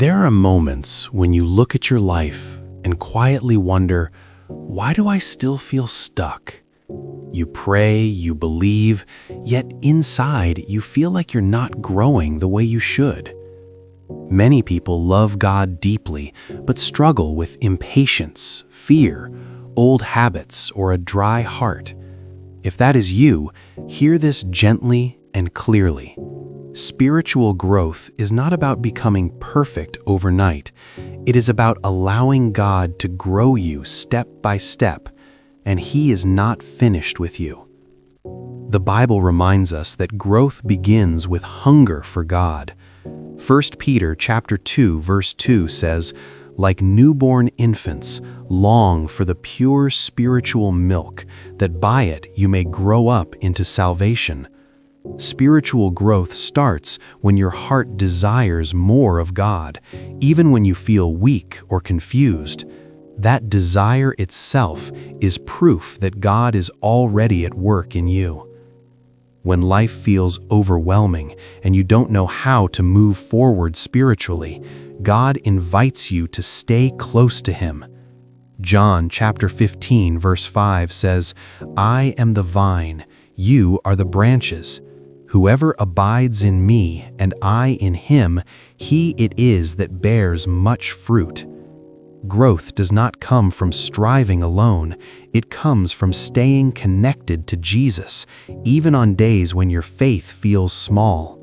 There are moments when you look at your life and quietly wonder, why do I still feel stuck? You pray, you believe, yet inside you feel like you're not growing the way you should. Many people love God deeply, but struggle with impatience, fear, old habits, or a dry heart. If that is you, hear this gently and clearly. Spiritual growth is not about becoming perfect overnight. It is about allowing God to grow you step by step, and He is not finished with you. The Bible reminds us that growth begins with hunger for God. 1 Peter chapter 2, verse 2 says, "Like newborn infants, long for the pure spiritual milk, that by it you may grow up into salvation." Spiritual growth starts when your heart desires more of God, even when you feel weak or confused. That desire itself is proof that God is already at work in you. When life feels overwhelming and you don't know how to move forward spiritually, God invites you to stay close to Him. John chapter 15 verse 5 says, "I am the vine, you are the branches. Whoever abides in me and I in him, he it is that bears much fruit." Growth does not come from striving alone. It comes from staying connected to Jesus, even on days when your faith feels small.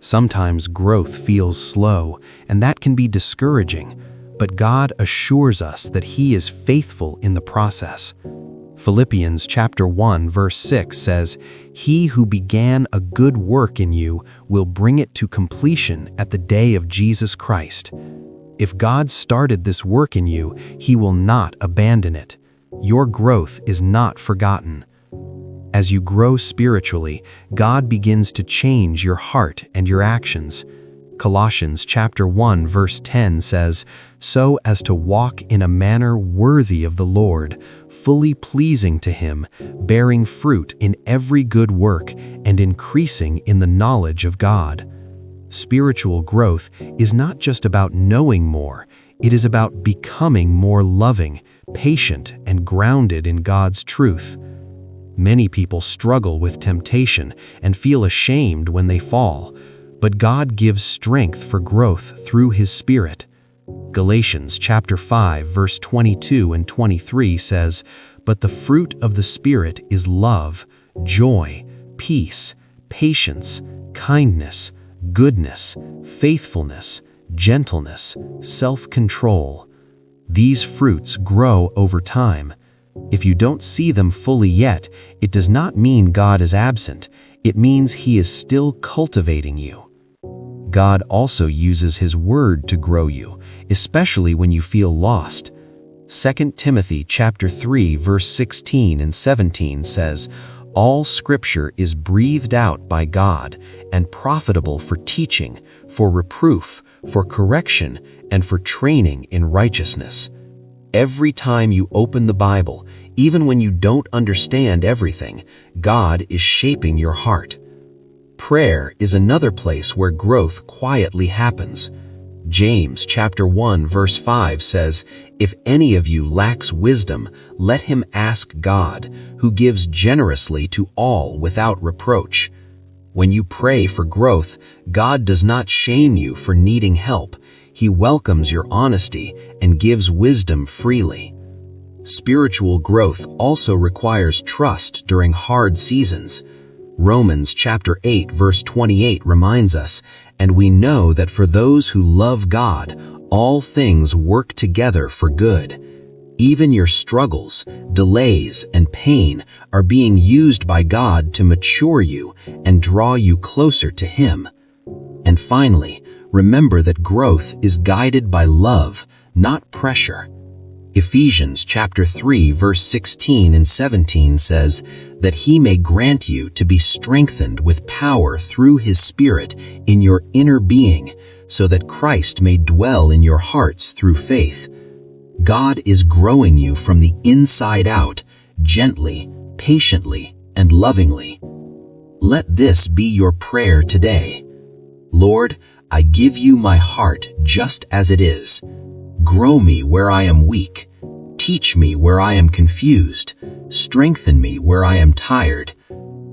Sometimes growth feels slow, and that can be discouraging, but God assures us that He is faithful in the process. Philippians chapter 1 verse 6 says, "He who began a good work in you will bring it to completion at the day of Jesus Christ." If God started this work in you, He will not abandon it. Your growth is not forgotten. As you grow spiritually, God begins to change your heart and your actions. Colossians chapter 1 verse 10 says, "So as to walk in a manner worthy of the Lord, fully pleasing to Him, bearing fruit in every good work and increasing in the knowledge of God." Spiritual growth is not just about knowing more, it is about becoming more loving, patient, and grounded in God's truth. Many people struggle with temptation and feel ashamed when they fall, but God gives strength for growth through His Spirit. Galatians chapter 5 verse 22 and 23 says, "But the fruit of the Spirit is love, joy, peace, patience, kindness, goodness, faithfulness, gentleness, self-control." These fruits grow over time. If you don't see them fully yet, it does not mean God is absent. It means He is still cultivating you. God also uses His Word to grow you, especially when you feel lost. 2 Timothy chapter 3 verse 16 and 17 says, "All Scripture is breathed out by God and profitable for teaching, for reproof, for correction, and for training in righteousness." Every time you open the Bible, even when you don't understand everything, God is shaping your heart. Prayer is another place where growth quietly happens. James chapter 1 verse 5 says, "If any of you lacks wisdom, let him ask God, who gives generously to all without reproach." When you pray for growth, God does not shame you for needing help. He welcomes your honesty and gives wisdom freely. Spiritual growth also requires trust during hard seasons. Romans chapter 8 verse 28 reminds us, "And we know that for those who love God, all things work together for good." Even your struggles, delays, and pain are being used by God to mature you and draw you closer to Him. And finally, remember that growth is guided by love, not pressure. Ephesians chapter 3 verse 16 and 17 says, "That He may grant you to be strengthened with power through His Spirit in your inner being, so that Christ may dwell in your hearts through faith." God is growing you from the inside out, gently, patiently, and lovingly. Let this be your prayer today. Lord, I give you my heart just as it is. Grow me where I am weak. Teach me where I am confused. Strengthen me where I am tired.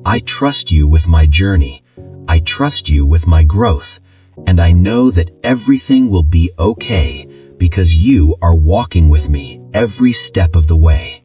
I trust you with my journey. I trust you with my growth. And I know that everything will be okay because you are walking with me every step of the way.